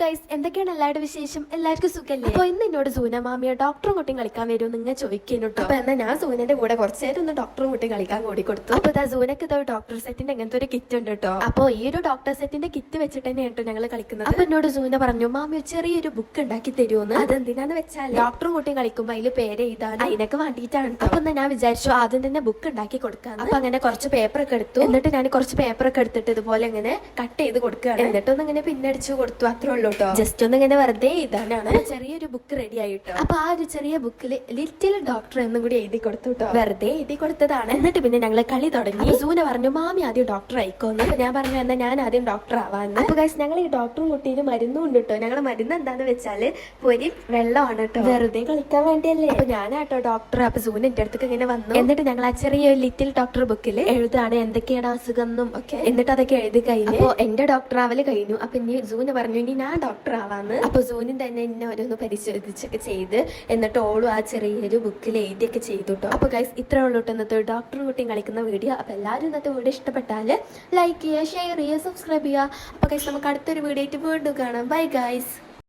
Guys, എന്തൊക്കെയാണ് എല്ലാവരുടെ വിശേഷം? എല്ലാവർക്കും സുഖല്ലേ? അപ്പോൾ ഇന്ന് എന്നോട് സൂന മാമിയോ ഡോക്ടറും കുട്ടിയും കളിക്കാൻ വരുമോ നിങ്ങൾ ചോദിക്കുന്നു കേട്ടോ. അപ്പൊ എന്നാൽ ഞാൻ സൂനന്റെ കൂടെ കുറച്ച് നേരം ഒന്ന് ഡോക്ടറും കുട്ടിയും കളിക്കാൻ കൂടി കൊടുത്തു. അപ്പൊ ഇതാ സൂനക്ക് ഇതാ ഡോക്ടർ സെറ്റിന്റെ അങ്ങനത്തെ ഒരു കിറ്റ് ഉണ്ട് കേട്ടോ. അപ്പോൾ ഈ ഒരു ഡോക്ടർ സെറ്റിന്റെ കിറ്റ് വെച്ചിട്ട് തന്നെയാണ് കേട്ടോ ഞങ്ങൾ കളിക്കുന്നത്. അപ്പൊ എന്നോട് സൂന പറഞ്ഞു, മാമി ഒരു ചെറിയൊരു ബുക്ക് ഉണ്ടാക്കി തരുമോന്ന്. അതെന്തിനാന്ന് വെച്ചാൽ ഡോക്ടറും കുട്ടിയും കളിക്കുമ്പോൾ അതിൽ പേര് എഴുതാനും അതിനൊക്കെ വേണ്ടിയിട്ടാണ്. അപ്പൊ എന്നാ ഞാൻ വിചാരിച്ചു ആദ്യം തന്നെ ബുക്ക് ഉണ്ടാക്കി കൊടുക്കാൻ. അപ്പൊ അങ്ങനെ കുറച്ച് പേപ്പറൊക്കെ എടുത്തു. എന്നിട്ട് ഞാൻ കുറച്ച് പേപ്പറൊക്കെ എടുത്തിട്ട് ഇതുപോലെ ഇങ്ങനെ കട്ട് ചെയ്ത് കൊടുക്കുകയാണ്. എന്നിട്ടൊന്നും ഇങ്ങനെ പിന്നടിച്ചു കൊടുത്തു. അത്രേ ഉള്ളൂ കേട്ടോ. ജസ്റ്റ് ഒന്ന് ഇങ്ങനെ വെറുതെ എഴുതാനാണ്. ചെറിയൊരു ബുക്ക് റെഡി ആയിട്ടോ. അപ്പൊ ആ ഒരു ചെറിയ ബുക്കിൽ ലിറ്റിൽ ഡോക്ടർ എന്നും കൂടി എഴുതി കൊടുത്തു കേട്ടോ. വെറുതെ എഴുതി കൊടുത്തതാണ്. എന്നിട്ട് പിന്നെ ഞങ്ങള് കളി തുടങ്ങി. സൂന പറഞ്ഞു, മാമി ആദ്യം ഡോക്ടർ ആയിക്കോന്ന്. അപ്പൊ ഞാൻ പറഞ്ഞു, എന്നാ ഞാൻ ആദ്യം ഡോക്ടർ ആവാന്ന്. അപ്പൊ ഗൈസ്, ഞങ്ങൾ ഈ ഡോക്ടറും കുട്ടീനും മരുന്നും ഉണ്ട് കേട്ടോ. ഞങ്ങളുടെ മരുന്ന് എന്താന്ന് വെച്ചാല് പൊരി വെള്ളമാണ് കേട്ടോ. വെറുതെ കളിക്കാൻ വേണ്ടിയല്ലേ. അപ്പൊ ഞാനാട്ടോ ഡോക്ടർ. അപ്പൊ സൂന എന്റെ അടുത്തേക്ക് ഇങ്ങനെ വന്നു. എന്നിട്ട് ഞങ്ങൾ ആ ചെറിയ ലിറ്റിൽ ഡോക്ടർ ബുക്കിൽ എഴുതാണ് എന്തൊക്കെയാണ് അസുഖം എന്നും ഒക്കെ. എന്നിട്ട് അതൊക്കെ എഴുതി കഴിഞ്ഞു. അപ്പൊ എന്റെ ഡോക്ടർ ആവല് കഴിഞ്ഞു. അപ്പൊ ഇനി സൂന പറഞ്ഞു, ഇനി ഞാൻ ഡോക്ടർ ആവാന്ന്. അപ്പൊ സൂനും തന്നെ എന്നെ ഓരോന്ന് പരിശോധിച്ചൊക്കെ ചെയ്ത് എന്നിട്ട് ഓളും ആ ചെറിയൊരു ബുക്കിൽ എഴുതിയൊക്കെ ചെയ്തു കേട്ടോ. അപ്പൊ ഗൈസ്, ഇത്ര ഉള്ളൂ ഇന്നത്തെ ഡോക്ടറും കുട്ടിയും കളിക്കുന്ന വീഡിയോ. അപ്പൊ എല്ലാവരും ഇന്നത്തെ വീഡിയോ ഇഷ്ടപ്പെട്ടാല് ലൈക്ക് ചെയ്യുക, ഷെയർ ചെയ്യുക, സബ്സ്ക്രൈബ് ചെയ്യുക. അപ്പൊ ഗൈസ്, നമുക്ക് അടുത്തൊരു വീഡിയോ ആയിട്ട് വീണ്ടും കാണാം. Bye guys.